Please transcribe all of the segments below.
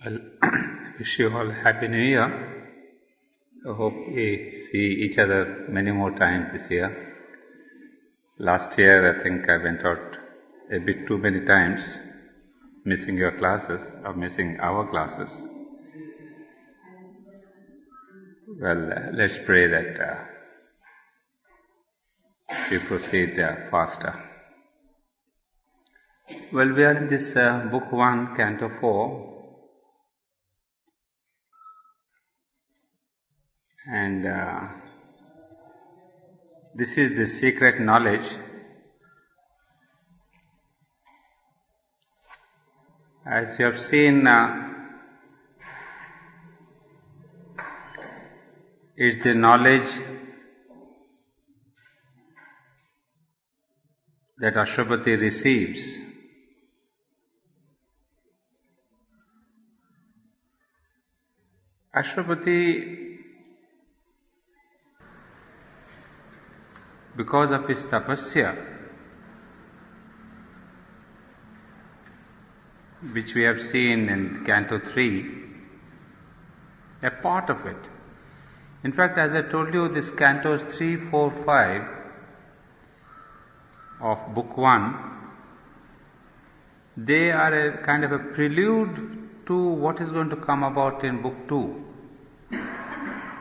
Well, wish you all Happy New Year. I hope we see each other many more times this year. Last year, I think I went out a bit too many times, missing your classes or missing our classes. Well, let's pray that we proceed faster. Well, we are in this Book 1, Canto 4. And this is the secret knowledge. As you have seen, is the knowledge that Ashwapati receives. Ashwapati, because of his tapasya, which we have seen in Canto 3, a part of it. In fact, as I told you, these Cantos 3, 4, 5 of Book 1, they are a kind of a prelude to what is going to come about in Book 2.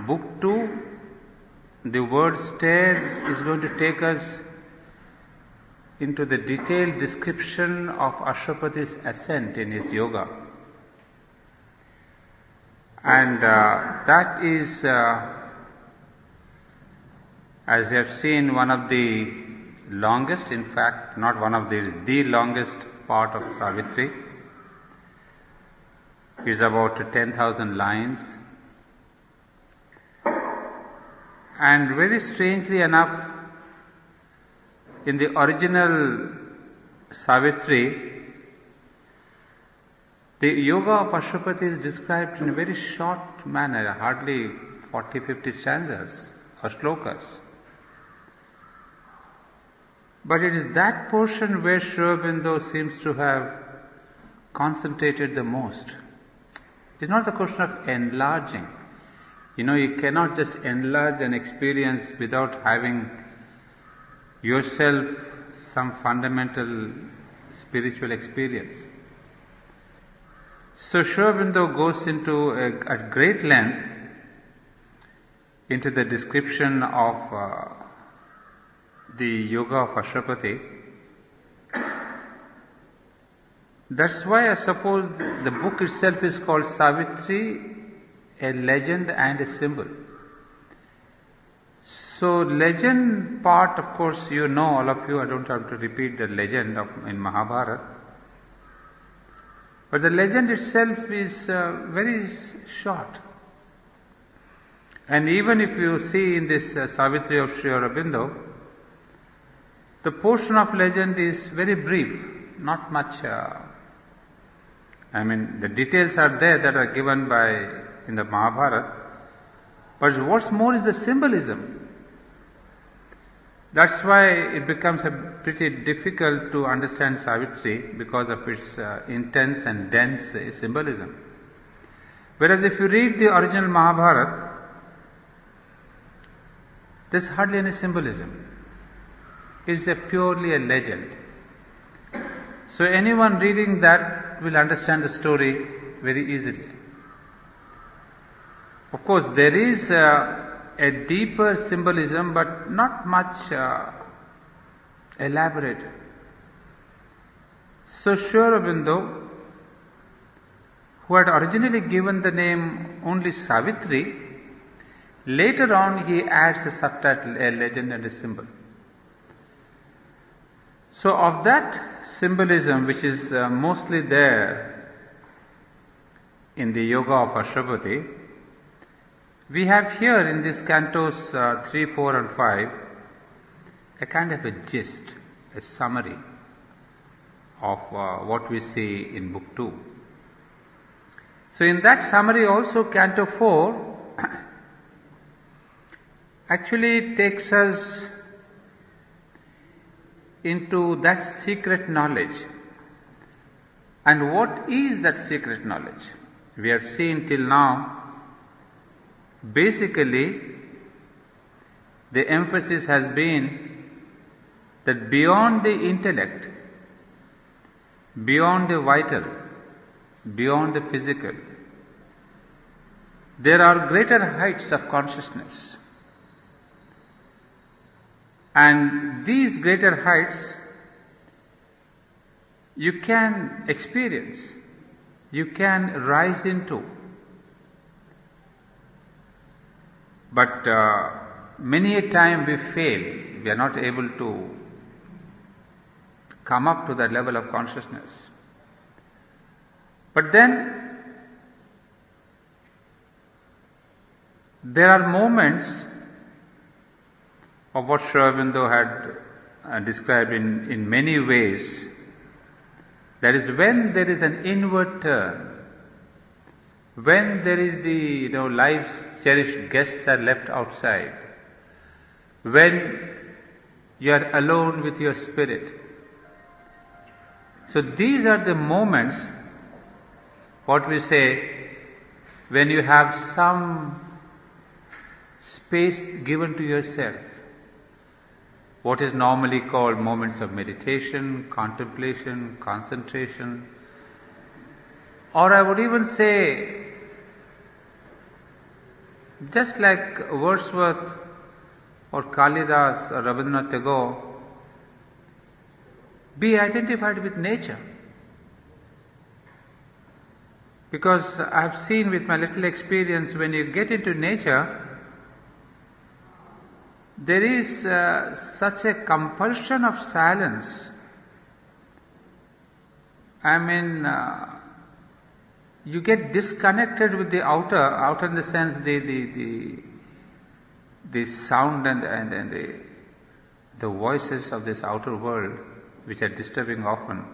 Book 2, the word stare is going to take us into the detailed description of Ashwapati's ascent in his yoga. And that is, as you have seen, one of the longest, in fact, not one of these, the longest part of Savitri. Is about 10,000 lines. And very strangely enough, in the original Savitri, the yoga of Ashwapati is described in a very short manner, hardly 40-50 stanzas or slokas. But it is that portion where Sri Aurobindo seems to have concentrated the most. It's not the question of enlarging. You cannot just enlarge an experience without having yourself some fundamental spiritual experience. So Sri Aurobindo goes into at great length into the description of the yoga of Ashwapati. That's why I suppose the book itself is called Savitri, a legend and a symbol. So legend part, of course, all of you, I don't have to repeat the legend in Mahabharata. But the legend itself is very short. And even if you see in this Savitri of Sri Aurobindo, the portion of legend is very brief, not much. The details are there that are given in the Mahabharata, but what's more is the symbolism. That's why it becomes pretty difficult to understand Savitri because of its intense and dense symbolism. Whereas if you read the original Mahabharata, there's hardly any symbolism. It's purely a legend. So anyone reading that will understand the story very easily. Of course, there is a deeper symbolism, but not much elaborated. So Sri Aurobindo, who had originally given the name only Savitri, later on he adds a subtitle, a legend and a symbol. So of that symbolism, which is mostly there in the yoga of Ashwapati, we have here in these cantos 3, 4 and 5 a kind of a gist, a summary of what we see in Book 2. So in that summary also Canto 4 actually takes us into that secret knowledge. And what is that secret knowledge? we have seen till now, basically the emphasis has been that beyond the intellect, beyond the vital, beyond the physical, there are greater heights of consciousness. And these greater heights you can experience, you can rise into. But many a time we fail, we are not able to come up to that level of consciousness. But then there are moments of what Sri Aurobindo had described in many ways. That is when there is an inward turn, when there is the life's cherished guests are left outside, when you are alone with your spirit. So these are the moments, what we say, when you have some space given to yourself. What is normally called moments of meditation, contemplation, concentration, or I would even say, just like Wordsworth or Kalidas or Rabindranath Tagore, be identified with nature. Because I have seen with my little experience, when you get into nature, there is such a compulsion of silence. I mean, you get disconnected with the outer in the sense the sound and the voices of this outer world, which are disturbing often.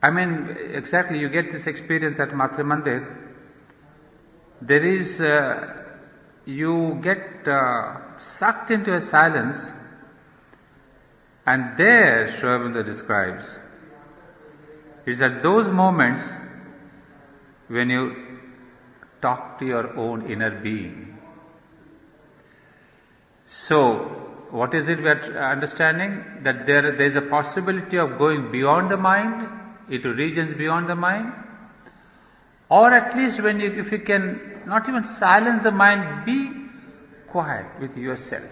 I mean, exactly, you get this experience at Matre Mandir. There is you get sucked into a silence, and there Sri Aurobindo describes, it's at those moments when you talk to your own inner being. So, what is it we are understanding? That there is a possibility of going beyond the mind, into regions beyond the mind, or at least if you can not even silence the mind, be quiet with yourself.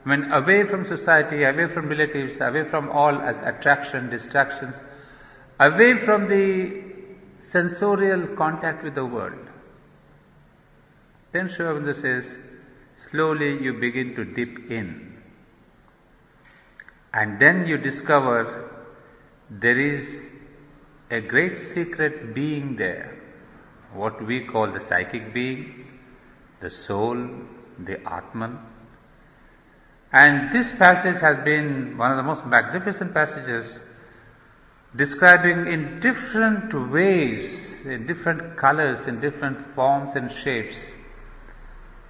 I mean, away from society, away from relatives, away from all as attraction, distractions, away from the sensorial contact with the world. Then Sri Aurobindo says, slowly you begin to dip in. And then you discover there is a great secret being there, what we call the psychic being, the soul, the Atman. And this passage has been one of the most magnificent passages, describing in different ways, in different colors, in different forms and shapes,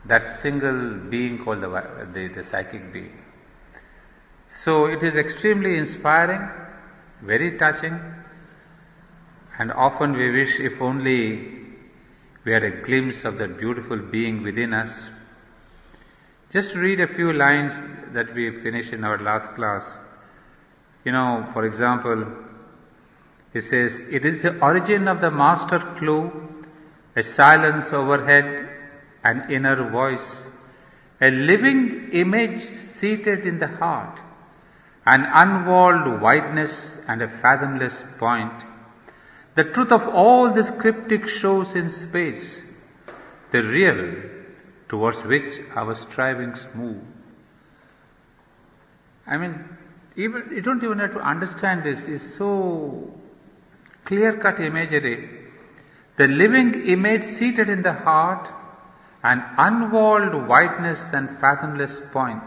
that single being called the psychic being. So it is extremely inspiring, very touching, and often we wish if only we had a glimpse of that beautiful being within us. Just read a few lines that we finished in our last class. For example, it says, it is the origin of the master clue, a silence overhead, an inner voice, a living image seated in the heart, an unwalled wideness and a fathomless point. The truth of all this cryptic shows in space, the real towards which our strivings move. I mean, you don't even have to understand this. It's so clear-cut imagery. The living image seated in the heart, an unwalled wideness and fathomless point.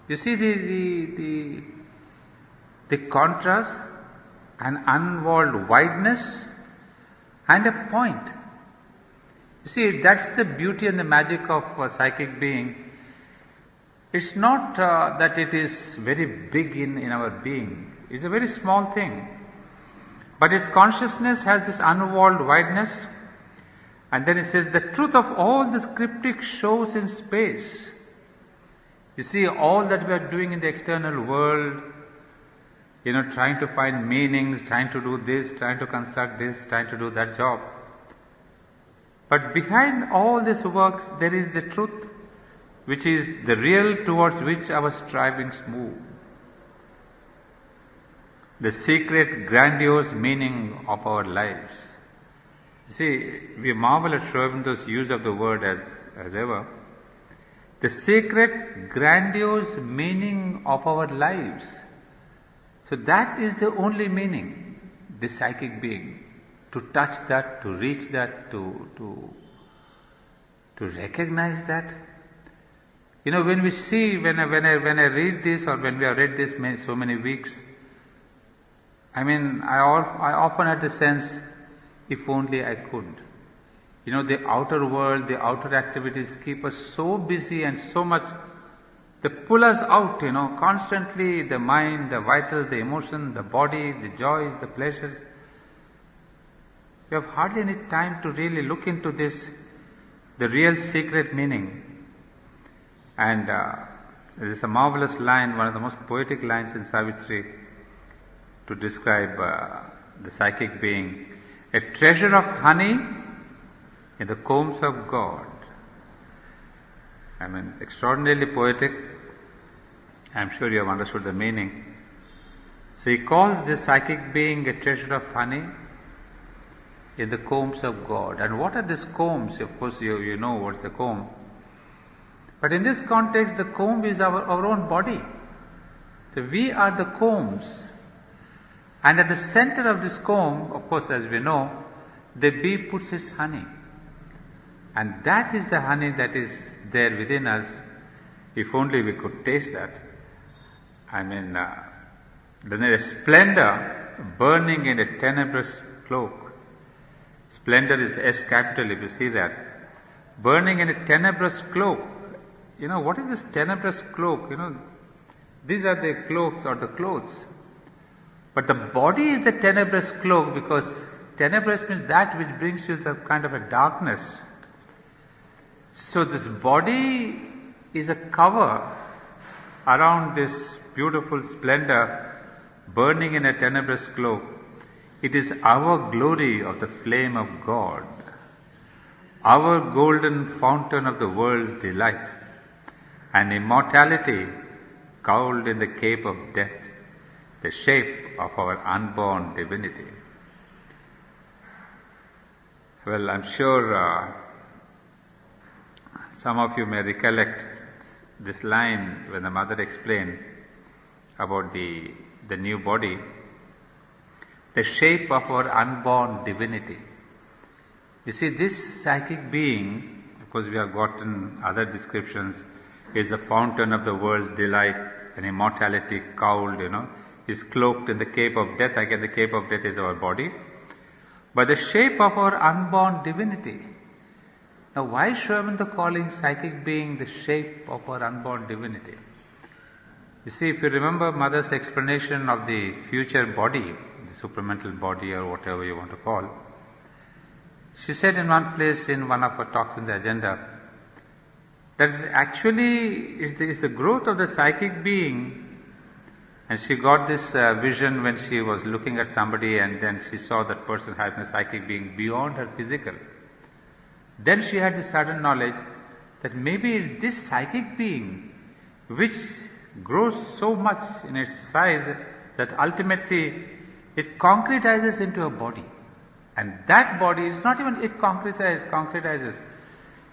You see the contrast, an unwalled wideness and a point. You see, that's the beauty and the magic of a psychic being. It's not that it is very big in our being. It's a very small thing. But its consciousness has this unwalled wideness. And then it says, the truth of all this cryptic shows in space. You see, all that we are doing in the external world, trying to find meanings, trying to do this, trying to construct this, trying to do that job. But behind all this work, there is the truth, which is the real towards which our strivings move. The secret, grandiose meaning of our lives. You see, we marvel at Sri Aurobindo's use of the word as ever. The sacred, grandiose meaning of our lives. So that is the only meaning, the psychic being. To touch that, to reach that, to recognize that. When we see, when I read this, or when we have read this so many weeks, I often had the sense, if only I could. The outer world, the outer activities keep us so busy and so much, they pull us out, constantly, the mind, the vital, the emotion, the body, the joys, the pleasures. We have hardly any time to really look into this, the real secret meaning. And there is a marvelous line, one of the most poetic lines in Savitri, to describe the psychic being. A treasure of honey in the combs of God. Extraordinarily poetic. I am sure you have understood the meaning. So he calls this psychic being a treasure of honey in the combs of God. And what are these combs? Of course, you know what's the comb. But in this context, the comb is our own body. So we are the combs. And at the center of this comb, of course, as we know, the bee puts its honey. And that is the honey that is there within us. If only we could taste that. Then there is splendor burning in a tenebrous cloak. Splendor is S capital, if you see that. Burning in a tenebrous cloak. What is this tenebrous cloak? These are the cloaks or the clothes. But the body is the tenebrous cloak, because tenebrous means that which brings you some kind of a darkness. So this body is a cover around this beautiful splendor burning in a tenebrous cloak. It is our glory of the flame of God, our golden fountain of the world's delight, and immortality cowled in the cape of death, the shape of our unborn divinity. Well, I'm sure some of you may recollect this line when the mother explained about the new body, the shape of our unborn divinity. You see, this psychic being, of course we have gotten other descriptions, is the fountain of the world's delight and immortality cowled, is cloaked in the cape of death. Again, the cape of death is our body. But the shape of our unborn divinity. Now, why is Sri Aurobindo calling psychic being the shape of our unborn divinity? You see, if you remember Mother's explanation of the future body, the supramental body or whatever you want to call, she said in one place in one of her talks in the agenda, that is actually is the growth of the psychic being. And she got this vision when she was looking at somebody, and then she saw that person having a psychic being beyond her physical. Then she had the sudden knowledge that maybe it's this psychic being which grows so much in its size that ultimately it concretizes into a body. And that body is not even it concretizes.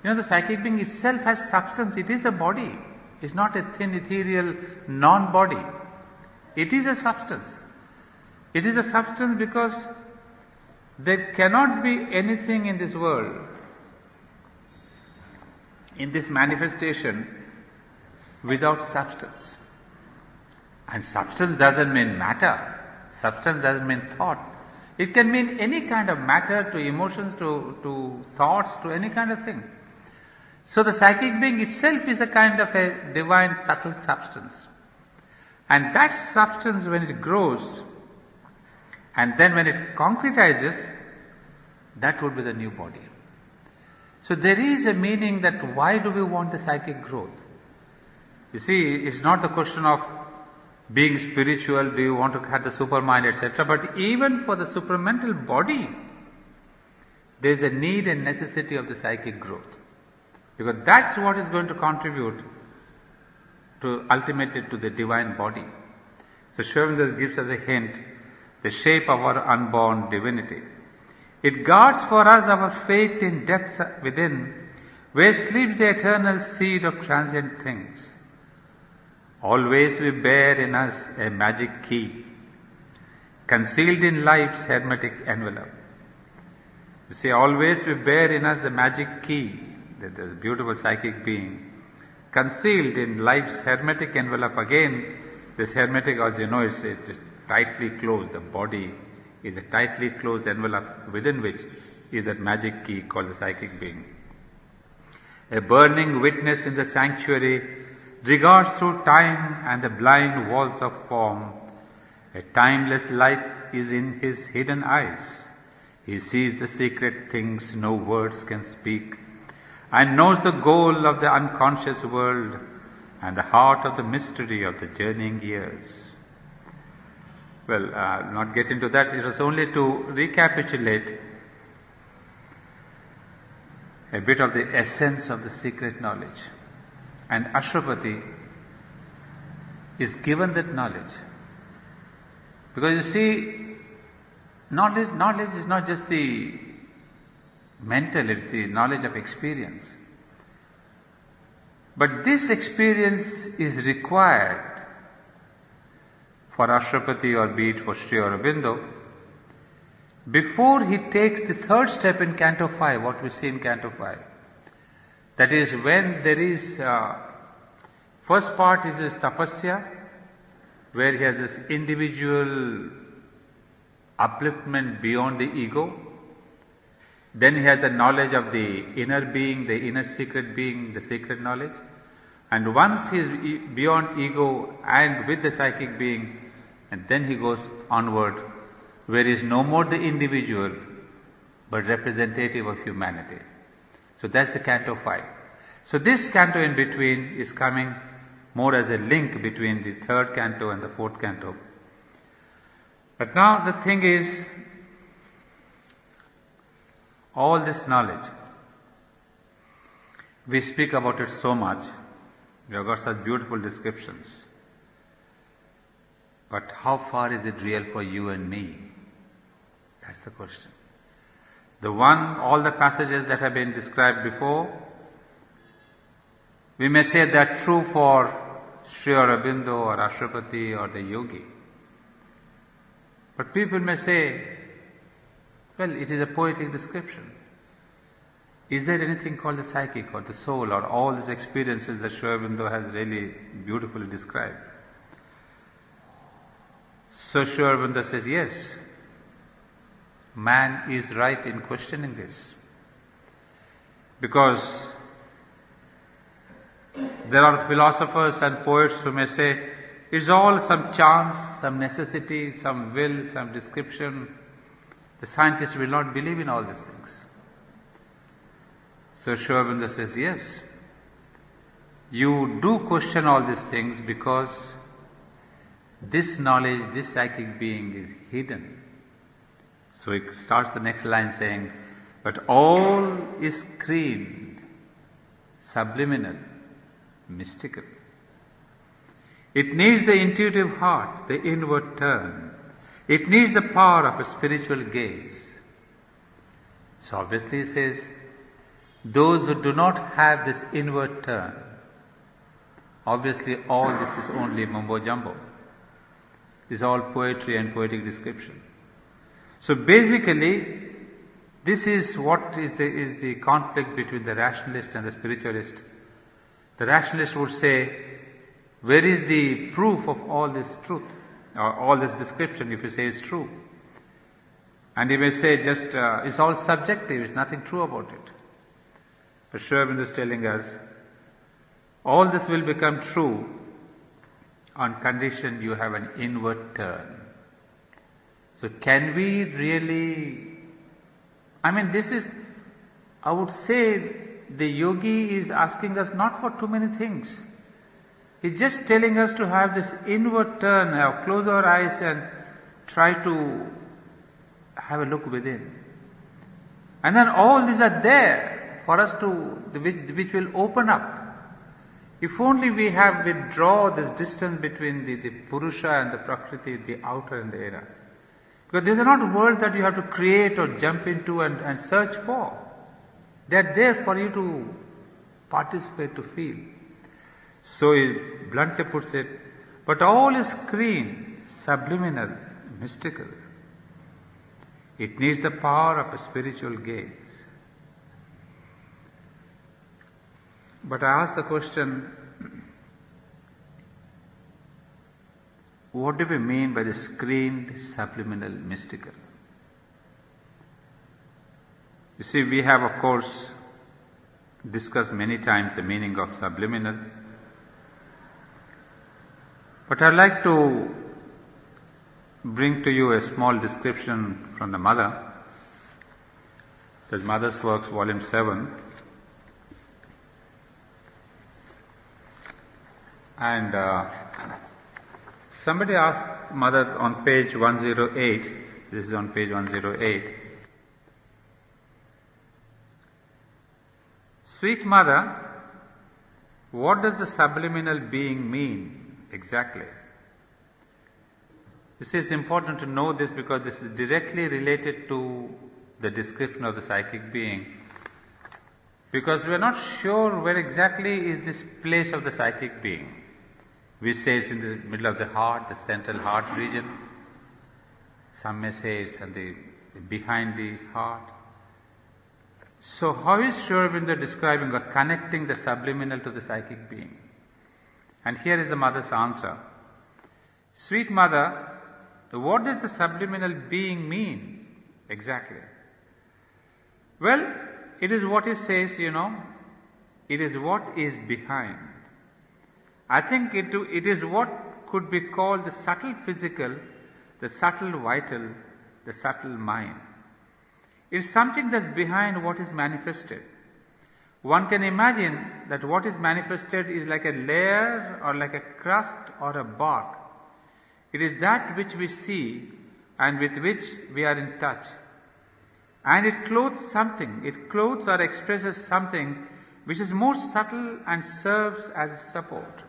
The psychic being itself has substance. It is a body. It's not a thin, ethereal, non-body. It is a substance. It is a substance because there cannot be anything in this world, in this manifestation, without substance. And substance doesn't mean matter. Substance doesn't mean thought. It can mean any kind of matter, to emotions, to thoughts, to any kind of thing. So the psychic being itself is a kind of a divine subtle substance. And that substance, when it grows, And then when it concretizes, that would be the new body. So there is a meaning that why do we want the psychic growth? You see, it's not the question of being spiritual, do you want to have the supermind, etc. But even for the supramental body, there is a need and necessity of the psychic growth. Because that's what is going to contribute to ultimately to the divine body. So Sri Aurobindo gives us a hint, the shape of our unborn divinity. It guards for us our faith in depths within, where sleeps the eternal seed of transient things. Always we bear in us a magic key, concealed in life's hermetic envelope. You see, always we bear in us the magic key, the beautiful psychic being, concealed in life's hermetic envelope. Again, this hermetic, as you know, is tightly closed. The body is a tightly closed envelope within which is that magic key called the psychic being. A burning witness in the sanctuary regards through time and the blind walls of form. A timeless light is in his hidden eyes. He sees the secret things no words can speak, and knows the goal of the unconscious world and the heart of the mystery of the journeying years. Well, not get into that. It was only to recapitulate a bit of the essence of the secret knowledge. And Ashwapati is given that knowledge. Because you see, knowledge is not just the mental, it's the knowledge of experience. But this experience is required for Ashwapati, or be it for Sri Aurobindo, before he takes the third step in Canto 5, what we see in Canto 5. That is when there is, first part is his tapasya, where he has this individual upliftment beyond the ego. Then he has the knowledge of the inner being, the inner secret being, the secret knowledge. And once he is beyond ego and with the psychic being, and then he goes onward, where he is no more the individual, but representative of humanity. So that's the Canto 5. So this canto in between is coming more as a link between the third canto and the fourth canto. But now the thing is, all this knowledge, we speak about it so much, we have got such beautiful descriptions. But how far is it real for you and me? That's the question. The one, all the passages that have been described before, we may say that true for Sri Aurobindo or Ashwapati or the yogi. But people may say, well, it is a poetic description. Is there anything called the psychic or the soul or all these experiences that Sri Aurobindo has really beautifully described? So Sri Aurobindo says, yes, man is right in questioning this. Because there are philosophers and poets who may say, it's all some chance, some necessity, some will, some description. The scientists will not believe in all these things. So Sri Aurobindo says, yes, you do question all these things because this knowledge, this psychic being is hidden. So it starts the next line saying, but all is screened, subliminal, mystical. It needs the intuitive heart, the inward turn. It needs the power of a spiritual gaze. So obviously he says, those who do not have this inward turn, obviously all this is only mumbo jumbo. It's all poetry and poetic description. So basically, this is what is the conflict between the rationalist and the spiritualist. The rationalist would say, where is the proof of all this truth, or all this description, if you say it's true? And he may say just, it's all subjective, it's nothing true about it. But Sri Aurobindo is telling us, all this will become true on condition you have an inward turn. So can we really, this is, I would say the yogi is asking us not for too many things. He's just telling us to have this inward turn, close our eyes and try to have a look within. And then all these are there for us to, which will open up. If only we withdraw this distance between the Purusha and the Prakriti, the outer and the inner. Because these are not worlds that you have to create or jump into and search for. They are there for you to participate, to feel. So he bluntly puts it, but all is screened, subliminal, mystical. It needs the power of a spiritual gaze. But I ask the question, what do we mean by the screened, subliminal, mystical? You see, we have of course discussed many times the meaning of subliminal. But I'd like to bring to you a small description from the Mother. There's Mother's Works, Volume 7. And somebody asked Mother on page 108, this is on page 108, Sweet Mother, what does the subliminal being mean exactly? You see, it's important to know this because this is directly related to the description of the psychic being. Because we are not sure where exactly is this place of the psychic being. We say it's in the middle of the heart, the central heart region. Some may say it's behind the heart. So how is Sri Aurobindo describing or connecting the subliminal to the psychic being? And here is the Mother's answer. Sweet Mother, what does the subliminal being mean exactly? Well, it is what it says, it is what is behind. I think it is what could be called the subtle physical, the subtle vital, the subtle mind. It is something that's behind what is manifested. One can imagine that what is manifested is like a layer or like a crust or a bark. It is that which we see and with which we are in touch. And it clothes something, it clothes or expresses something which is more subtle and serves as support.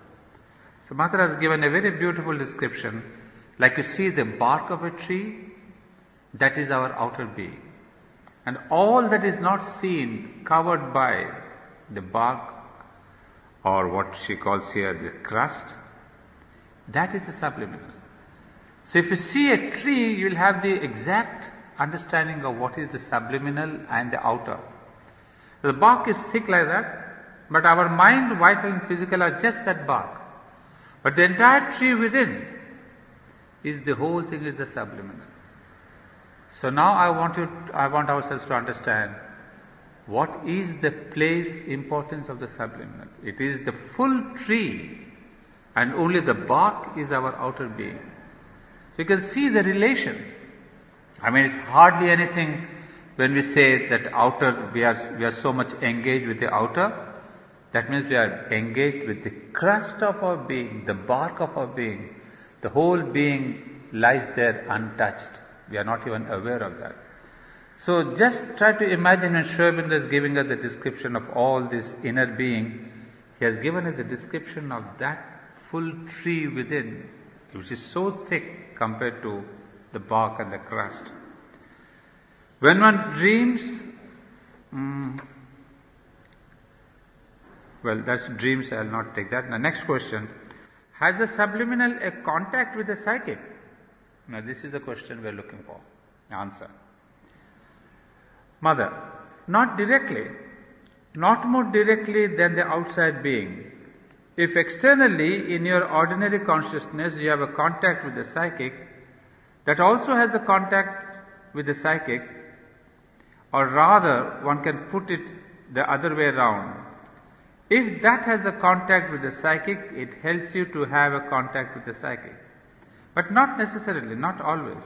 So Mother has given a very beautiful description. Like you see the bark of a tree, that is our outer being. And all that is not seen, covered by the bark, or what she calls here the crust, that is the subliminal. So if you see a tree, you will have the exact understanding of what is the subliminal and the outer. The bark is thick like that, but our mind, vital and physical are just that bark. But the entire tree within is the whole thing is the subliminal. So now I want ourselves to understand what is the place, importance of the subliminal. It is the full tree and only the bark is our outer being. So you can see the relation. It's hardly anything when we say that outer, we are so much engaged with the outer. That means we are engaged with the crust of our being, the bark of our being. The whole being lies there untouched. We are not even aware of that. So just try to imagine when Sri Aurobindo is giving us the description of all this inner being, he has given us a description of that full tree within, which is so thick compared to the bark and the crust. When one dreams, well, that's dreams, I will not take that. Now, next question. Has the subliminal a contact with the psychic? Now, this is the question we are looking for. Answer. Mother, not directly, not more directly than the outside being. If externally, in your ordinary consciousness, you have a contact with the psychic, that also has a contact with the psychic, or rather, one can put it the other way around. If that has a contact with the psychic, it helps you to have a contact with the psychic. But not necessarily, not always.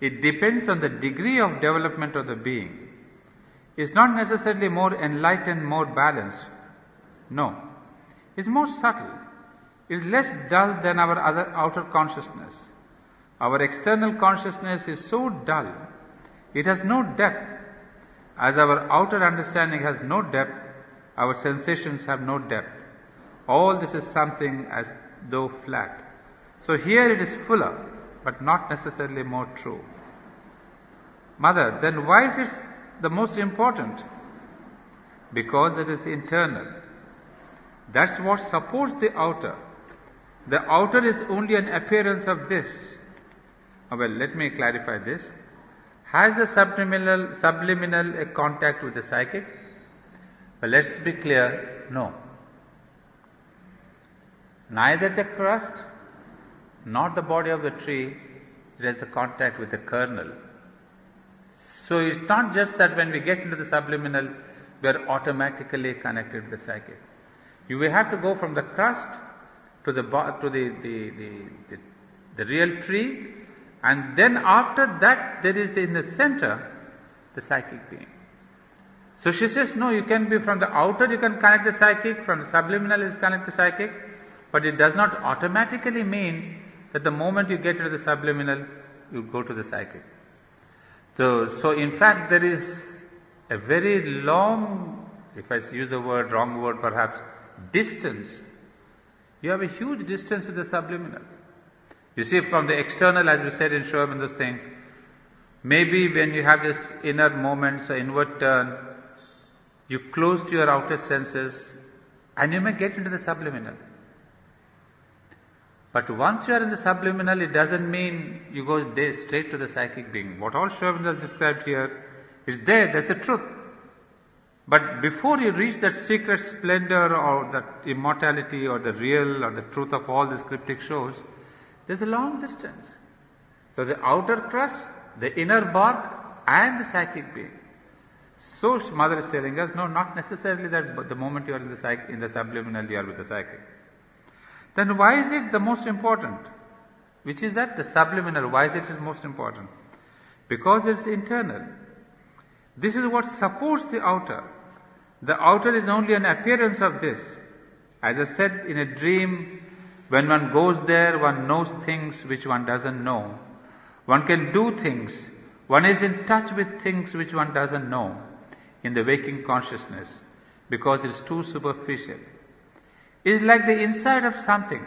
it depends on the degree of development of the being. It's not necessarily more enlightened, more balanced. No. It's more subtle. It's less dull than our other outer consciousness. Our external consciousness is so dull, it has no depth. As our outer understanding has no depth, our sensations have no depth. All this is something as though flat. So here it is fuller, but not necessarily more true. Mother, then why is it the most important? Because it is internal. That's what supports the outer. The outer is only an appearance of this. Well, let me clarify this. Has the subliminal a contact with the psychic? Well, let's be clear, no. Neither the crust nor the body of the tree has the contact with the kernel. So it's not just that when we get into the subliminal, we are automatically connected with the psychic. You will have to go from the crust to the real tree, and then after that there is in the center the psychic being. So she says, no, you can be from the outer, you can connect the psychic, from the subliminal you connect the psychic, but it does not automatically mean that the moment you get into the subliminal, you go to the psychic. So in fact there is a very long, if I use the word, wrong word perhaps, distance. You have a huge distance to the subliminal. You see, from the external, as we said in Sri Aurobindo's thing, maybe when you have this inner moment, so inward turn, you close to your outer senses and you may get into the subliminal. But once you are in the subliminal, it doesn't mean you go straight to the psychic being. What all Sri Aurobindo has described here is there, that's the truth. But before you reach that secret splendor or that immortality or the real or the truth of all these cryptic shows, there's a long distance. So the outer crust, the inner bark and the psychic being. So Mother is telling us, no, not necessarily that the moment you are in the subliminal you are with the psychic. Then why is it the most important? Which is that? The subliminal. Why is it most important? Because it's internal. This is what supports the outer. The outer is only an appearance of this. As I said, in a dream, when one goes there, one knows things which one doesn't know. One can do things. One is in touch with things which one doesn't know in the waking consciousness because it's too superficial. It's like the inside of something.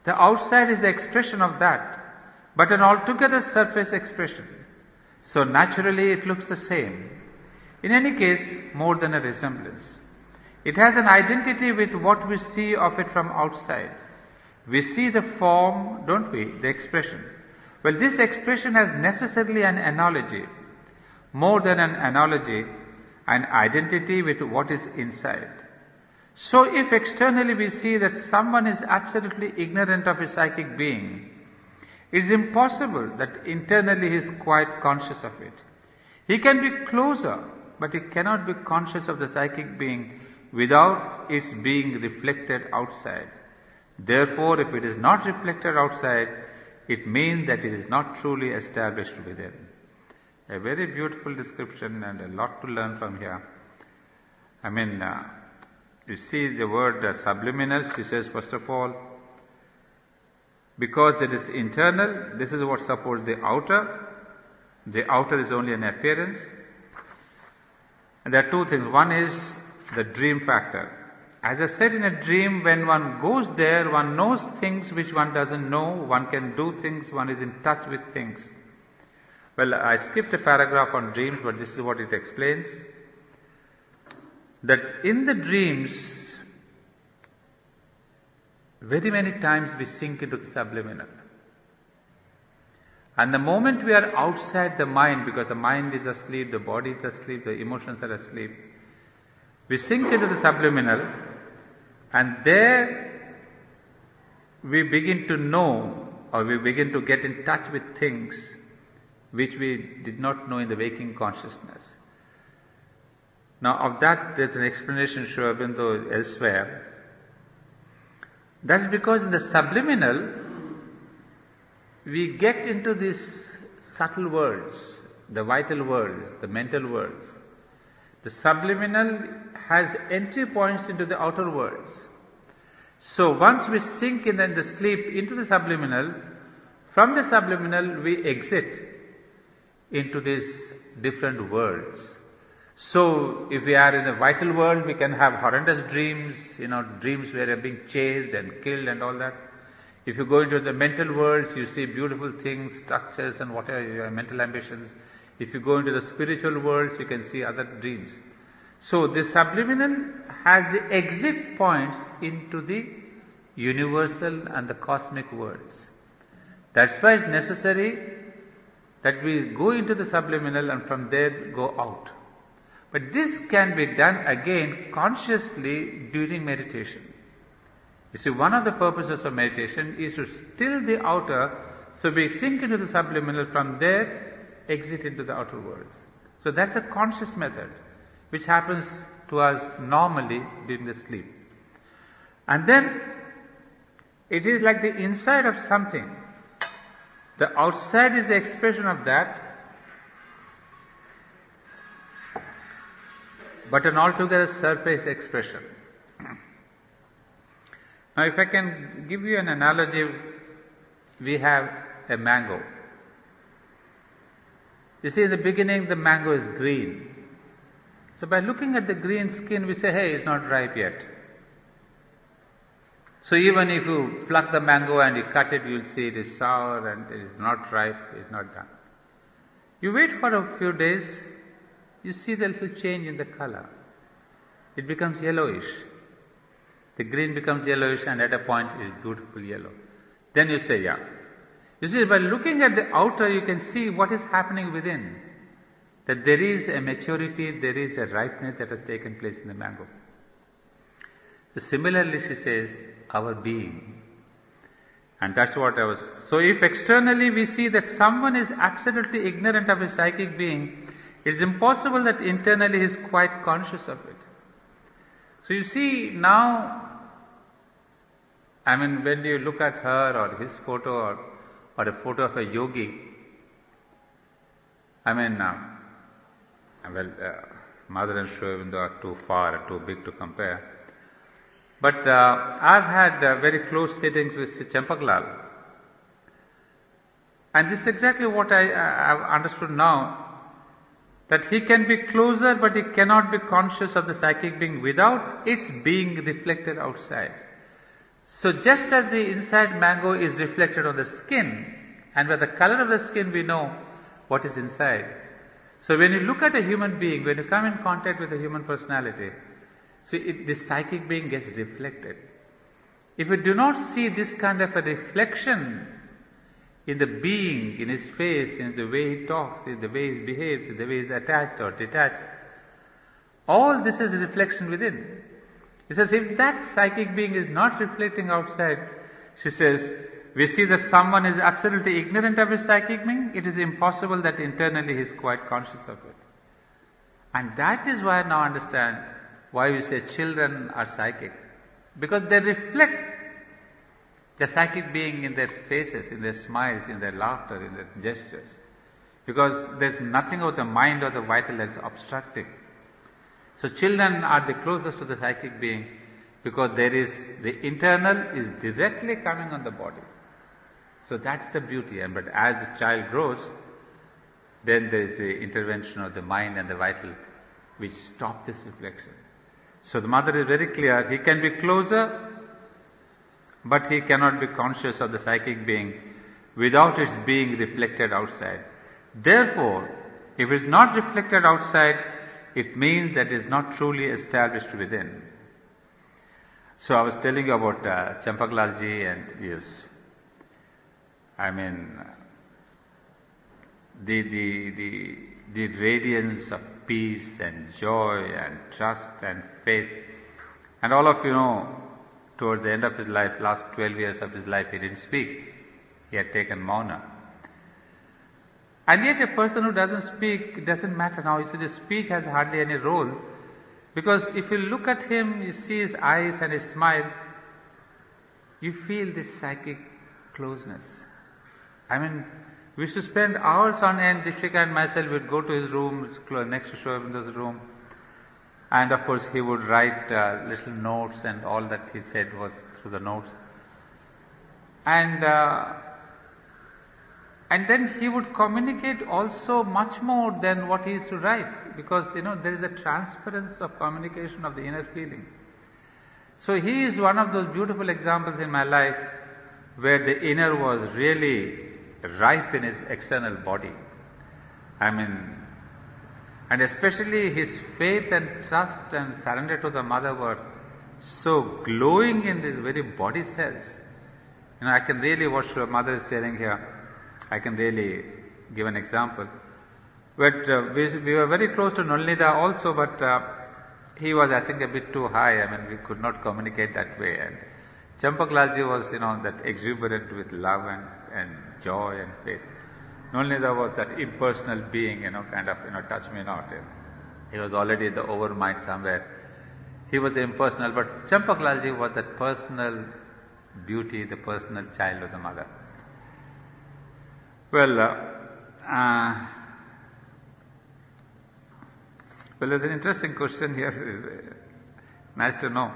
The outside is the expression of that, but an altogether surface expression. So naturally it looks the same. In any case, more than a resemblance. It has an identity with what we see of it from outside. We see the form, don't we? The expression. Well, this expression has necessarily an analogy. More than an analogy, an identity with what is inside. So if externally we see that someone is absolutely ignorant of his psychic being, it is impossible that internally he is quite conscious of it. He can be closer, but he cannot be conscious of the psychic being without its being reflected outside. Therefore, if it is not reflected outside, it means that it is not truly established within. A very beautiful description and a lot to learn from here. You see the word subliminal, she says first of all, because it is internal, this is what supports the outer. The outer is only an appearance. And there are two things. One is the dream factor. As I said, in a dream, when one goes there, one knows things which one doesn't know, one can do things, one is in touch with things. Well, I skipped a paragraph on dreams, but this is what it explains. That in the dreams, very many times we sink into the subliminal. And the moment we are outside the mind, because the mind is asleep, the body is asleep, the emotions are asleep, we sink into the subliminal, and there we begin to know, or we begin to get in touch with things which we did not know in the waking consciousness. Now of that there's an explanation Sri Aurobindo elsewhere. That's because in the subliminal we get into this subtle worlds, the vital worlds, the mental worlds. The subliminal has entry points into the outer worlds. So once we sink in the sleep into the subliminal, from the subliminal we exit into these different worlds. So if we are in the vital world, we can have horrendous dreams, dreams where you're being chased and killed and all that. If you go into the mental worlds, you see beautiful things, structures and whatever your mental ambitions. If you go into the spiritual worlds, you can see other dreams. So the subliminal has the exit points into the universal and the cosmic worlds. That's why it's necessary that we go into the subliminal and from there go out. But this can be done again consciously during meditation. You see, one of the purposes of meditation is to still the outer, so we sink into the subliminal, from there exit into the outer worlds. So that's a conscious method which happens to us normally during the sleep. And then it is like the inside of something. The outside is the expression of that, but an altogether surface expression. Now if I can give you an analogy, we have a mango. You see, in the beginning the mango is green. So by looking at the green skin, we say, hey, it's not ripe yet. So even if you pluck the mango and you cut it, you will see it is sour and it is not ripe, it is not done. You wait for a few days, you see the little change in the color. It becomes yellowish. The green becomes yellowish and at a point it is beautiful yellow. Then you say, yeah. You see, by looking at the outer, you can see what is happening within. That there is a maturity, there is a ripeness that has taken place in the mango. So similarly, she says, our being. And that's what I was. So if externally we see that someone is absolutely ignorant of his psychic being, it's impossible that internally he is quite conscious of it. So you see now, when you look at her or his photo or a photo of a yogi, Mother and Sri Aurobindo are too far, too big to compare. But I've had very close sittings with Champaklal. And this is exactly what I've understood now, that he can be closer but he cannot be conscious of the psychic being without its being reflected outside. So just as the inside mango is reflected on the skin, and by the color of the skin we know what is inside. So when you look at a human being, when you come in contact with a human personality, so this psychic being gets reflected. If we do not see this kind of a reflection in the being, in his face, in the way he talks, in the way he behaves, in the way he is attached or detached, all this is a reflection within. He says, if that psychic being is not reflecting outside, she says, we see that someone is absolutely ignorant of his psychic being, it is impossible that internally he is quite conscious of it. And that is why I now understand why we say children are psychic. Because they reflect the psychic being in their faces, in their smiles, in their laughter, in their gestures. Because there's nothing of the mind or the vital that's obstructing. So children are the closest to the psychic being because there is, the internal is directly coming on the body. So that's the beauty. But as the child grows, then there is the intervention of the mind and the vital which stop this reflection. So the mother is very clear, he can be closer, but he cannot be conscious of the psychic being without its being reflected outside. Therefore, if it is not reflected outside, it means that it is not truly established within. So I was telling you about Champaklalji and his, the radiance of peace and joy and trust and faith. And all of you know, towards the end of his life, last 12 years of his life, he didn't speak. He had taken mauna. And yet a person who doesn't speak, it doesn't matter now. You see, the speech has hardly any role. Because if you look at him, you see his eyes and his smile, you feel this psychic closeness. We used to spend hours on end. Dipshika and myself would go to his room, next to Sri Aurobindo's room, and of course he would write little notes, and all that he said was through the notes. And then he would communicate also much more than what he used to write, because there is a transference of communication of the inner feeling. So he is one of those beautiful examples in my life where the inner was really ripe in his external body. And especially his faith and trust and surrender to the Mother were so glowing in these very body cells. I can really, what your Mother is telling here, I can really give an example. But we were very close to Nolinida also, but he was, I think, a bit too high. We could not communicate that way. And Champaklalji was, that exuberant with love and joy and faith. Nolinida was that impersonal being, kind of, touch me not. He was already in the overmind somewhere. He was the impersonal, but Champaklalji was that personal beauty, the personal child of the Mother. Well, there's an interesting question here. Nice to know.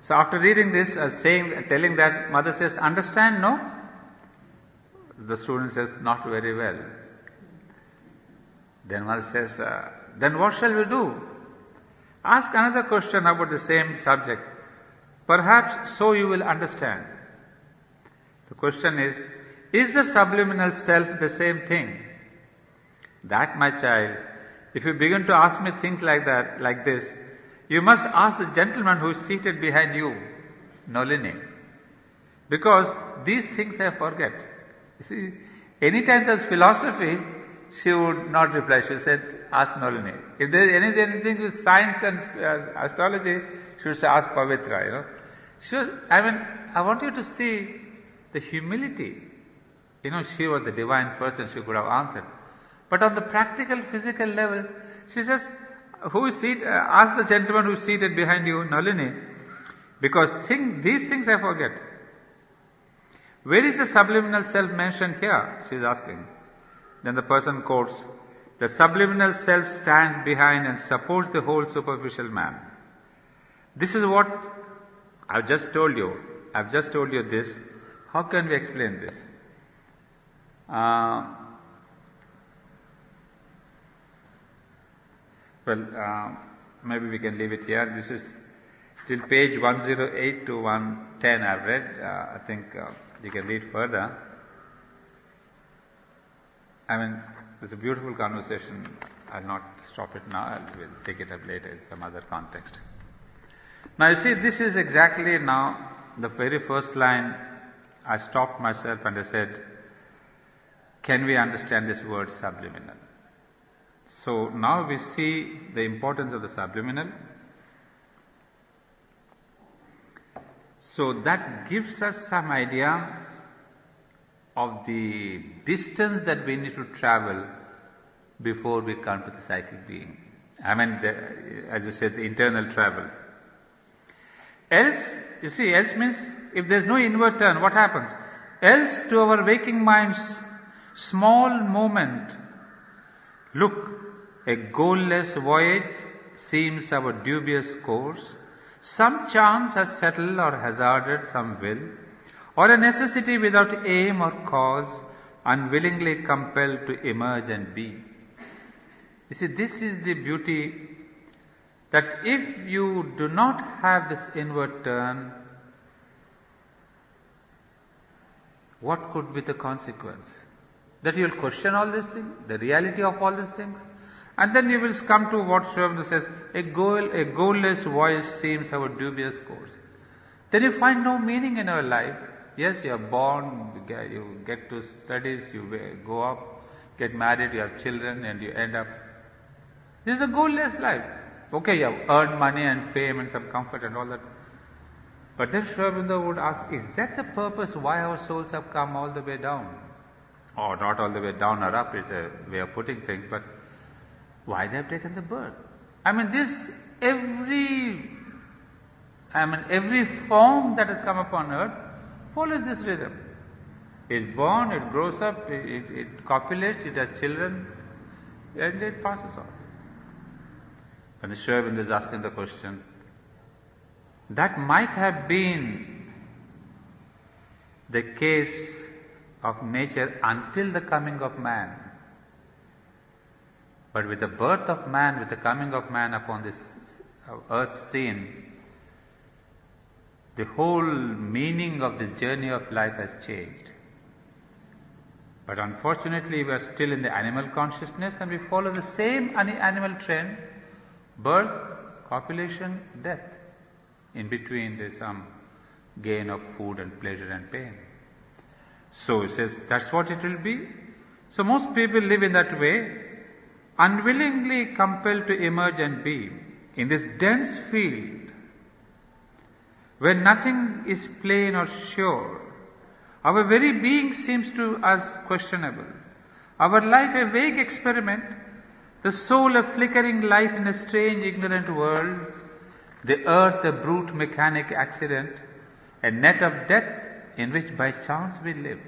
So after reading this, telling that, Mother says, understand, no? The student says, not very well. Then Mother says, then what shall we do? Ask another question about the same subject. Perhaps so you will understand. The question is the subliminal self the same thing? That, my child, if you begin to ask me things like this, you must ask the gentleman who is seated behind you, Nolini. Because these things I forget. You see, anytime there's philosophy, she would not reply. She said, ask Nolini. If there is anything with science and astrology, she would say, ask Pavitra, I want you to see the humility. She was the divine person, she could have answered. But on the practical, physical level, she says, ask the gentleman who is seated behind you, Nalini, because these things I forget. Where is the subliminal self mentioned here? She is asking. Then the person quotes, the subliminal self stands behind and supports the whole superficial man. This is what I've just told you. I've just told you this. How can we explain this? Maybe we can leave it here. This is till page 108 to 110 I've read. I think you can read further. It's a beautiful conversation. I'll not stop it now. We'll take it up later in some other context. Now you see, this is exactly now the very first line. I stopped myself and I said, can we understand this word subliminal? So now we see the importance of the subliminal. So that gives us some idea of the distance that we need to travel before we come to the psychic being. As you said, the internal travel. Else, you see, else means if there is no inward turn, what happens? Else to our waking minds, small moment, look, a goalless voyage seems our dubious course. Some chance has settled or hazarded some will, or a necessity without aim or cause, unwillingly compelled to emerge and be. You see, this is the beauty, that if you do not have this inward turn, what could be the consequence? That you will question all these things, the reality of all these things, and then you will come to what Sri Aurobindo says, a goalless voyage seems our dubious course. Then you find no meaning in your life. Yes, you are born, you get to studies, you go up, get married, you have children, and you end up. This is a goalless life. Okay, you have earned money and fame and some comfort and all that. But then Sri Aurobindo would ask, is that the purpose why our souls have come all the way down? Or not all the way down or up, is a way of putting things, but why they have taken the birth? Every form that has come upon earth follows this rhythm. It's born, it grows up, it copulates, it has children, and it passes on. When the Sri Aurobindo is asking the question, that might have been the case of nature until the coming of man. But with the birth of man, with the coming of man upon this earth scene, the whole meaning of this journey of life has changed. But unfortunately, we are still in the animal consciousness and we follow the same animal trend: birth, copulation, death. In between, there is some gain of food and pleasure and pain. So it says that's what it will be. So most people live in that way, unwillingly compelled to emerge and be in this dense field where nothing is plain or sure. Our very being seems to us questionable. Our life a vague experiment, the soul a flickering light in a strange ignorant world, the earth a brute mechanic accident, a net of death in which by chance we live.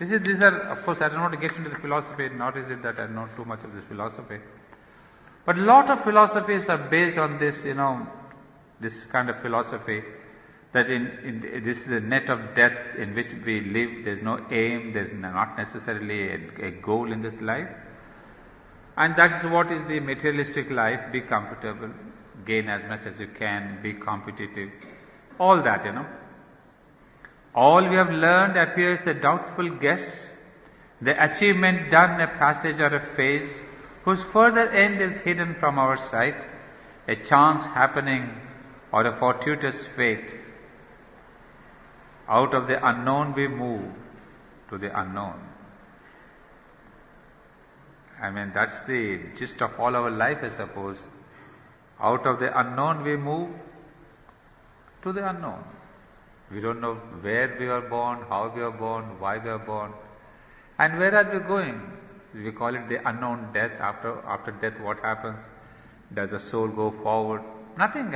You see, these are, of course, I don't want to get into the philosophy, nor is it that I know too much of this philosophy. But a lot of philosophies are based on this, this kind of philosophy, that this is a net of death in which we live. There's no aim, there's not necessarily a goal in this life. And that is what is the materialistic life: be comfortable, gain as much as you can, be competitive, all that, All we have learned appears a doubtful guess, the achievement done a passage or a phase, whose further end is hidden from our sight, a chance happening or a fortuitous fate. Out of the unknown we move to the unknown. That's the gist of all our life, I suppose. Out of the unknown we move to the unknown. We don't know where we are born, how we are born, why we are born, and where are we going. We call it the unknown death. After death, what happens? Does the soul go forward? Nothing.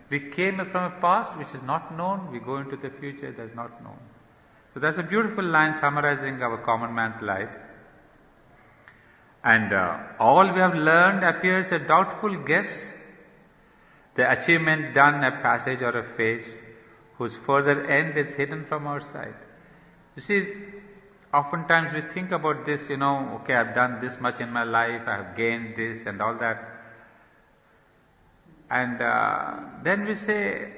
We came from a past which is not known, we go into the future that is not known. So that's a beautiful line summarizing our common man's life. And all we have learned appears a doubtful guess, the achievement done a passage or a phase, whose further end is hidden from our sight. You see, oftentimes we think about this, okay, I've done this much in my life, I have gained this and all that. And then we say,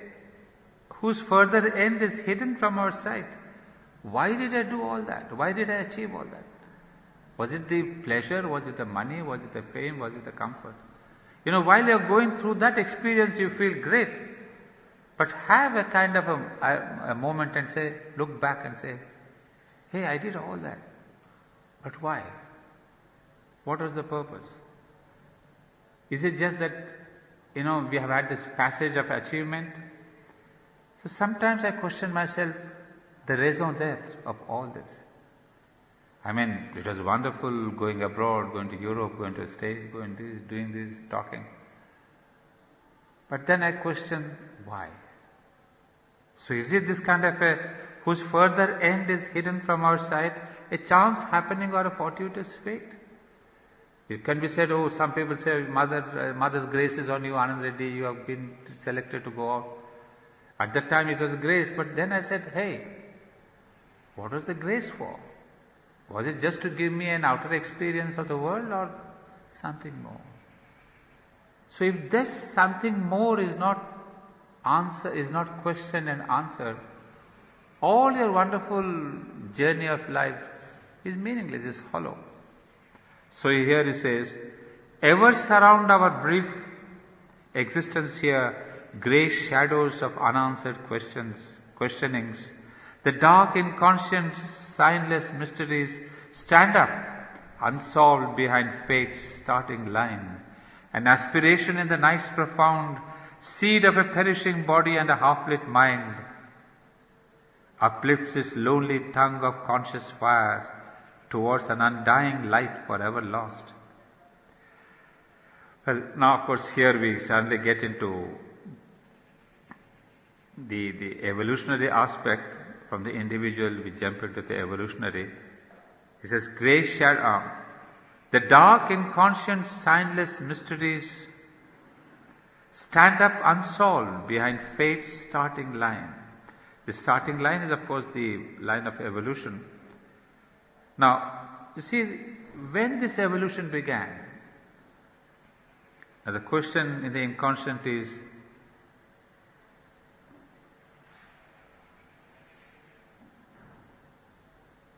whose further end is hidden from our sight. Why did I do all that? Why did I achieve all that? Was it the pleasure? Was it the money? Was it the fame? Was it the comfort? While you're going through that experience, you feel great. But have a kind of a moment and say, look back and say, hey, I did all that. But why? What was the purpose? Is it just that, we have had this passage of achievement? So sometimes I question myself, the raison d'etre of all this. It was wonderful going abroad, going to Europe, going to the States, going this, doing this, talking. But then I question, why? So is it this kind of whose further end is hidden from our sight, a chance happening or a fortuitous fate? It can be said, some people say, Mother's grace is on you, Anand Reddy, you have been selected to go out. At that time it was grace, but then I said, hey, what was the grace for? Was it just to give me an outer experience of the world or something more? So if this something more is not questioned and answered, all your wonderful journey of life is meaningless, is hollow. So here he says, ever surround our brief existence here grey shadows of unanswered questionings. The dark inconscient signless mysteries stand up unsolved behind fate's starting line. An aspiration in the night's profound, seed of a perishing body and a half-lit mind, uplifts its lonely tongue of conscious fire towards an undying light forever lost. Well, now of course here we suddenly get into the evolutionary aspect. from the individual we jump into the evolutionary. He says, grey shadow, the dark, inconscient, signless mysteries stand up unsolved behind fate's starting line. The starting line is, of course, the line of evolution. Now, you see, when this evolution began, now the question in the inconscient is,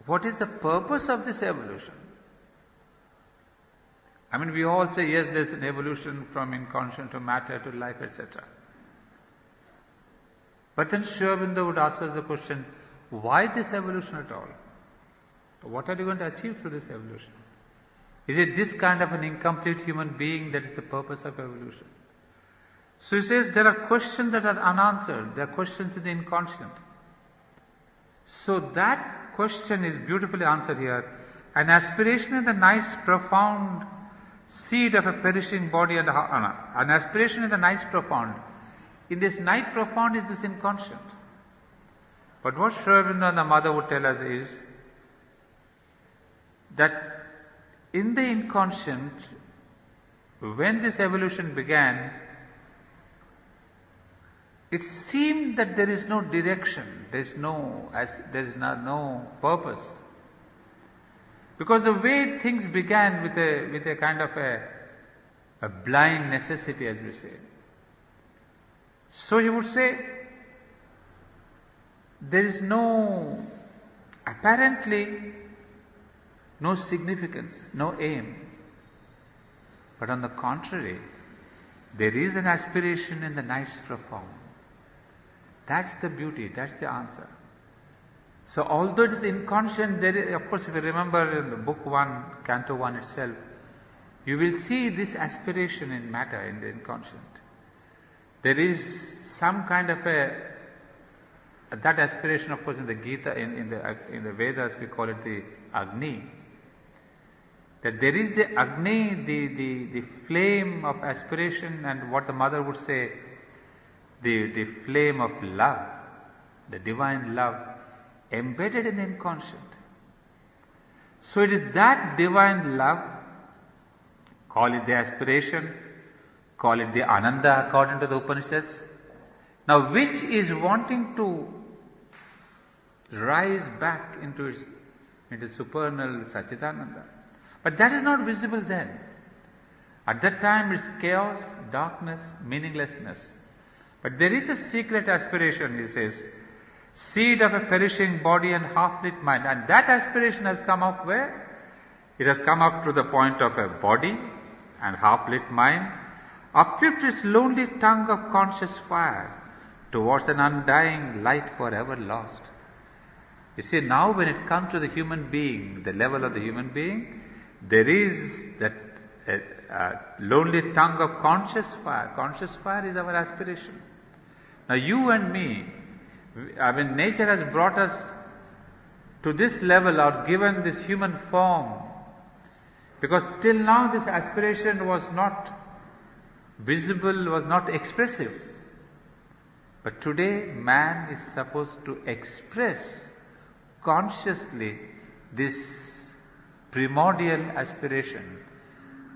what is the purpose of this evolution? I mean, we all say, yes, there's an evolution from inconscient to matter to life, etc. But then Sri Aurobindo would ask us the question, why this evolution at all? What are you going to achieve through this evolution? Is it this kind of an incomplete human being that is the purpose of evolution? So he says there are questions that are unanswered. There are questions in the inconscient. So that question is beautifully answered here. An aspiration in the night's profound seed of a perishing body and an aspiration in the night's profound. In this night profound is this inconscient. But what Sri Aurobindo and the mother would tell us is that in the inconscient, when this evolution began, it seemed that there is no direction, there is no purpose. Because the way things began with a kind of a blind necessity, as we say. So he would say, there is apparently no significance, no aim. But on the contrary, there is an aspiration in the night's profound. That's the beauty, that's the answer. So although it is inconscient, there is, of course, if you remember in the book 1, Canto 1 itself, you will see this aspiration in matter, in the inconscient. There is some kind of that aspiration, of course, in the Gita, in the Vedas, we call it the Agni. That there is the Agni, the flame of aspiration, and what the mother would say, the flame of love, the divine love, embedded in the inconscient. So it is that divine love, call it the aspiration, call it the Ananda according to the Upanishads, now which is wanting to rise back into supernal Satchidananda. But that is not visible then. At that time it's chaos, darkness, meaninglessness. But there is a secret aspiration, he says, seed of a perishing body and half-lit mind. And that aspiration has come up where? It has come up to the point of a body and half-lit mind. Uplift its lonely tongue of conscious fire towards an undying light forever lost. You see, now when it comes to the human being, the level of the human being, there is that lonely tongue of conscious fire. Conscious fire is our aspiration. Now you and me, I mean, nature has brought us to this level or given this human form, because till now this aspiration was not visible, was not expressive. But today man is supposed to express consciously this primordial aspiration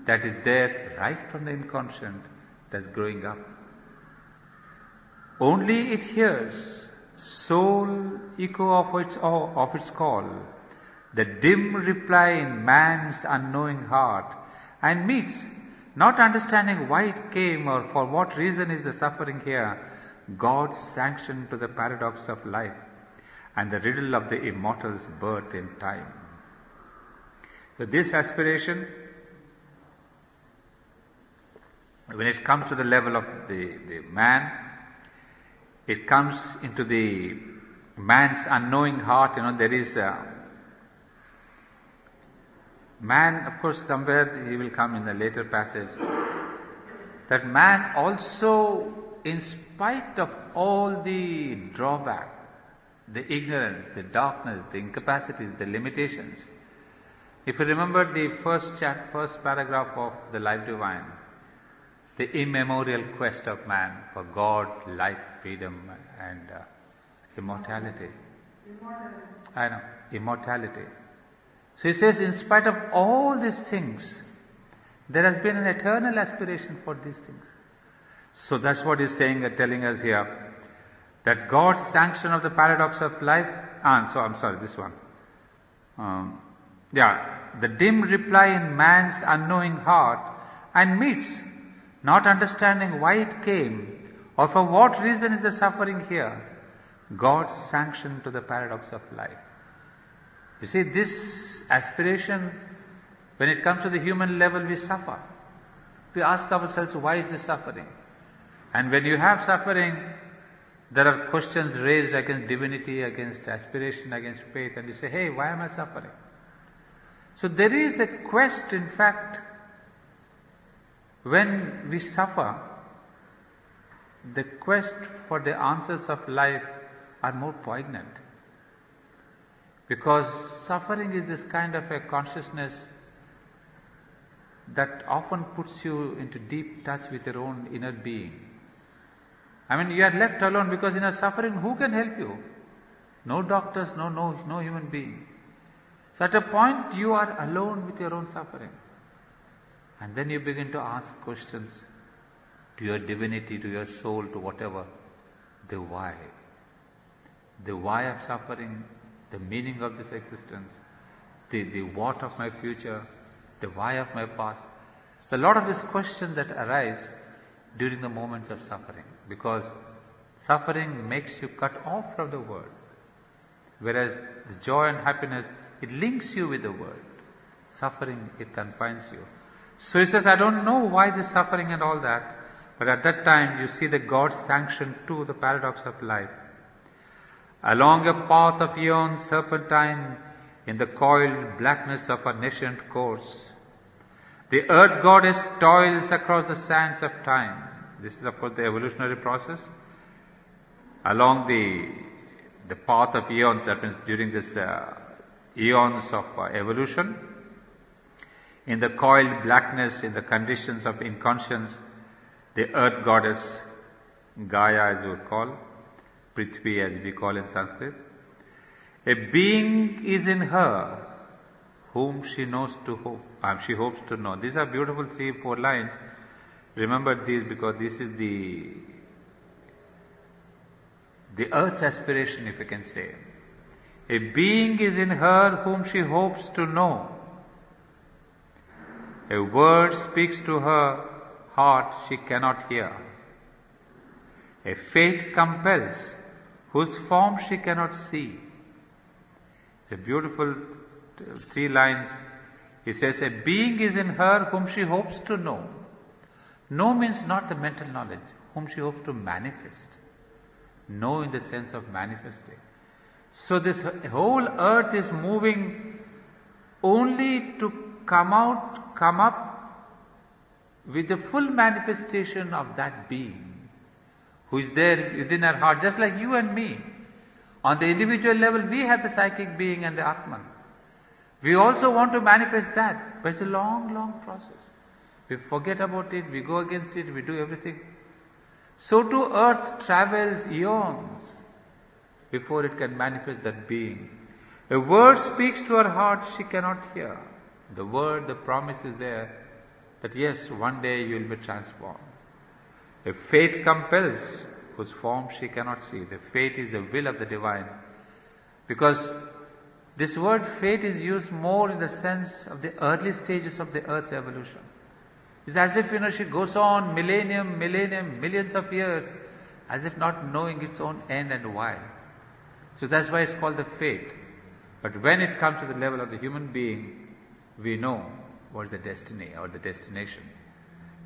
that is there right from the inconscient, that's growing up. Only it hears sole echo of its call, the dim reply in man's unknowing heart, and meets, not understanding why it came or for what reason is the suffering here, God's sanction to the paradox of life and the riddle of the immortal's birth in time. So this aspiration, when it comes to the level of the man, it comes into the man's unknowing heart. There is a man, of course, somewhere he will come in the later passage, that man also, in spite of all the drawback, the ignorance, the darkness, the incapacities, the limitations. If you remember the first paragraph of the Life Divine, the immemorial quest of man for God, life, freedom and immortality. I know, immortality. So he says, in spite of all these things, there has been an eternal aspiration for these things. So that's what he's saying and telling us here, that God's sanction of the paradox of life, this one. The dim reply in man's unknowing heart and meets, not understanding why it came or for what reason is the suffering here, God's sanction to the paradox of life. You see, this aspiration, when it comes to the human level, we suffer. We ask ourselves, why is this suffering? And when you have suffering, there are questions raised against divinity, against aspiration, against faith, and you say, hey, why am I suffering? So there is a quest, in fact, when we suffer, the quest for the answers of life are more poignant. Because suffering is this kind of a consciousness that often puts you into deep touch with your own inner being. I mean, you are left alone because in a suffering, who can help you? No doctors, no human being. So at a point, you are alone with your own suffering. And then you begin to ask questions to your divinity, to your soul, to whatever. The why. The why of suffering, the meaning of this existence, the what of my future, the why of my past. So a lot of these questions that arise during the moments of suffering, because suffering makes you cut off from the world, whereas the joy and happiness, it links you with the world. Suffering, it confines you. So he says, I don't know why this suffering and all that, but at that time you see the God's sanction to the paradox of life. Along a path of eons serpentine, in the coiled blackness of a nascent course, the earth goddess toils across the sands of time. This is, of course, the evolutionary process. Along the path of eons, that means during this eons of evolution, in the coiled blackness, in the conditions of inconscience, the earth goddess, Gaia as we would call, Prithvi as we call in Sanskrit, a being is in her whom she hopes to know. These are beautiful 3-4 lines. Remember these because this is the earth's aspiration, if you can say. A being is in her whom she hopes to know. A word speaks to her heart she cannot hear. A fate compels whose form she cannot see. It's a beautiful 3 lines. He says, a being is in her whom she hopes to know. Know means not the mental knowledge, whom she hopes to manifest. Know in the sense of manifesting. So this whole earth is moving only to come up with the full manifestation of that being who is there within our heart, just like you and me. On the individual level, we have the psychic being and the Atman. We also want to manifest that, but it's a long, long process. We forget about it, we go against it, we do everything. So too earth travels eons before it can manifest that being. A word speaks to her heart she cannot hear. The word, the promise is there that yes, one day you will be transformed. A fate compels whose form she cannot see. The fate is the will of the divine. Because this word fate is used more in the sense of the early stages of the earth's evolution. It's as if, she goes on millennium, millions of years, as if not knowing its own end and why. So that's why it's called the fate. But when it comes to the level of the human being, we know what is the destiny or the destination.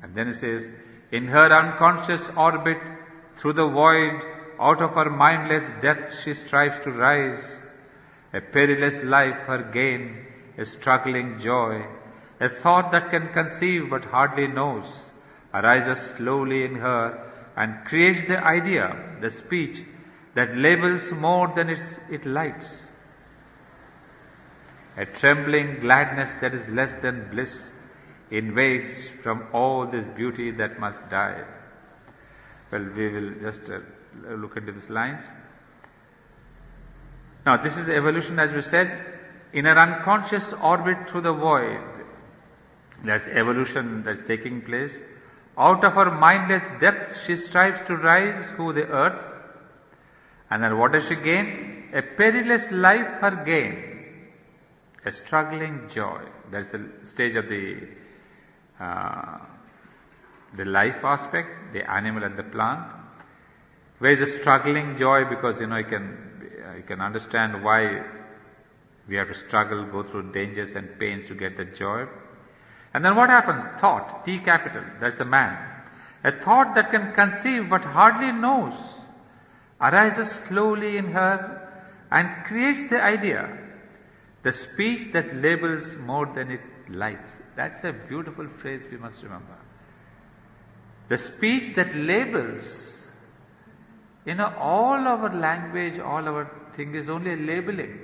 And then it says, in her unconscious orbit, through the void, out of her mindless depth she strives to rise. A perilous life her gain, a struggling joy, a thought that can conceive but hardly knows, arises slowly in her and creates the idea, the speech, that labels more than it lights. A trembling gladness that is less than bliss invades from all this beauty that must die. Well, we will just look into these lines. Now this is evolution, as we said, in her unconscious orbit through the void. That's evolution that's taking place. Out of her mindless depths she strives to rise through the earth. And then what does she gain? A perilous life her gain. A struggling joy. That's the stage of the life aspect, the animal and the plant. Where is a struggling joy? Because you can understand why we have to struggle, go through dangers and pains to get the joy. And then what happens? Thought, T capital, that's the man. A thought that can conceive but hardly knows, arises slowly in her and creates the idea. The speech that labels more than it likes. That's a beautiful phrase we must remember. The speech that labels, all our language, all our thing is only a labeling.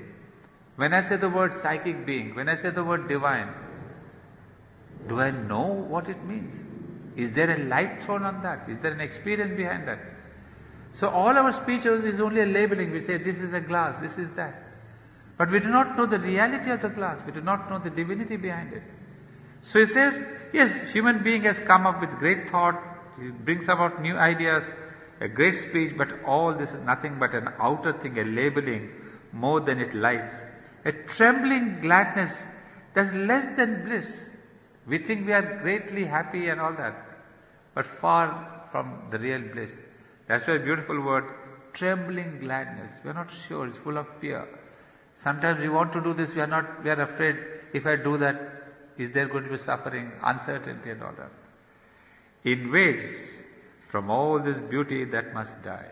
When I say the word psychic being, when I say the word divine, do I know what it means? Is there a light thrown on that? Is there an experience behind that? So all our speech is only a labeling. We say this is a glass, this is that. But we do not know the reality of the glass. We do not know the divinity behind it. So he says, yes, human being has come up with great thought. He brings about new ideas, a great speech, but all this is nothing but an outer thing, a labeling more than it likes. A trembling gladness that's less than bliss. We think we are greatly happy and all that, but far from the real bliss. That's why a beautiful word, trembling gladness. We are not sure, it's full of fear. Sometimes we want to do this, we are afraid, if I do that, is there going to be suffering, uncertainty and all that. Invades from all this beauty that must die.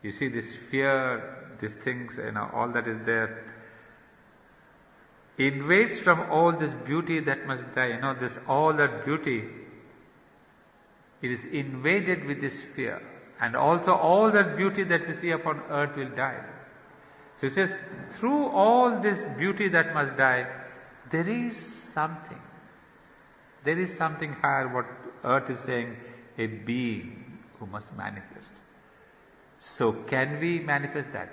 You see this fear, these things, all that is there, invades from all this beauty that must die. All that beauty, it is invaded with this fear. And also all that beauty that we see upon earth will die. So he says, through all this beauty that must die, there is something. There is something higher, what earth is saying, a being who must manifest. So can we manifest that?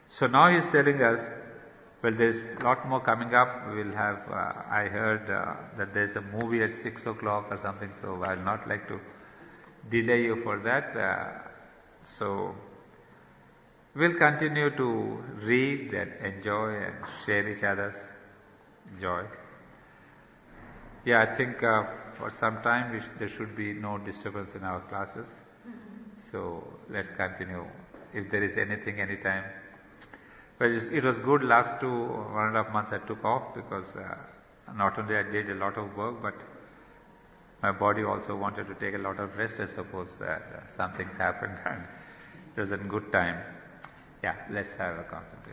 So now he is telling us, well, there's a lot more coming up. We will have, I heard that there's a movie at 6 o'clock or something, so I'll not like to delay you for that. So we'll continue to read and enjoy and share each other's joy. Yeah, I think for some time there should be no disturbance in our classes. So let's continue. If there is anything, anytime. But it was good last 1.5 months I took off because not only I did a lot of work, but my body also wanted to take a lot of rest. I suppose that some things happened and it was a good time. Yeah, let's have a concentration.